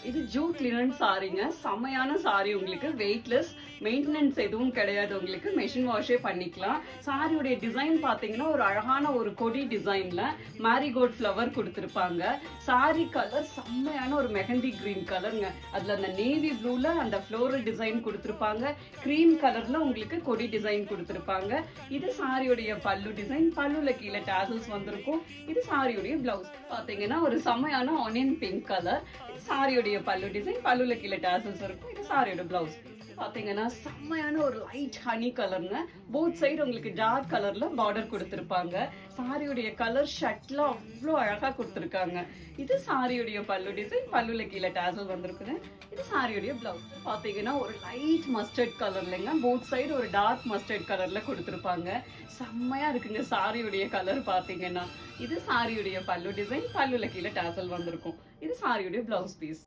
இது Jude linen சாரிங்க. செமையான சாரி, உங்களுக்கு வெயிட்லெஸ், மெயின்டெனன்ஸ் எதுவும் கிடையாது. உங்களுக்கு மெஷின் வாஷே பண்ணிக்கலாம். சாரியுடைய டிசைன் பாத்தீங்கன்னா ஒரு அழகான ஒரு கொடி டிசைன்ல மேரிகோல்ட் ஃப்ளவர் கொடுத்துருப்பாங்க. சாரி கலர் செம்மையான ஒரு மெஹந்தி கிரீன் கலருங்க. அதுல அந்த நேவி ப்ளூல அந்த ஃப்ளோரல் டிசைன் கொடுத்துருப்பாங்க. கிரீம் கலர்ல உங்களுக்கு கொடி டிசைன் கொடுத்துருப்பாங்க. இது சாரியுடைய பல்லு டிசைன். பல்லுல கீழே டாசல்ஸ் வந்திருக்கும். இது சாரியுடைய பிளவுஸ் பாத்தீங்கன்னா ஒரு செம்மையான ஆனியன் பிங்க் கலர். இது சாரியுடைய பல்லு டிசைன். பல்லுல கீழே டாசல்ஸ் இருக்கும். இது சாரியோட பிளவுஸ் பாத்தீங்கன்னா செம்மையான ஒரு லைட் ஹனி கலர்ங்க. போத் சைடு உங்களுக்கு டார்க் கலர்ல பார்டர் கொடுத்துருப்பாங்க. சாரியுடைய கலர் ஷர்ட்ல அவ்வளோ அழகா கொடுத்துருக்காங்க. இது சாரியுடைய பல்லு டிசைன். பல்லுல கீழே டாசல் வந்திருக்குது. இது சாரியுடைய பிளவுஸ் பாத்தீங்கன்னா ஒரு லைட் மஸ்டர்ட் கலர்லங்க. போத் சைடு ஒரு டார்க் மஸ்டர்ட் கலர்ல கொடுத்துருப்பாங்க. செம்மையா இருக்குங்க சாரியுடைய கலர் பாத்தீங்கன்னா. இது சாரியுடைய பல்லு டிசைன். பல்லுல கீழே டாசல் வந்திருக்கும். இது சாரியுடைய பிளவுஸ் பீஸ்.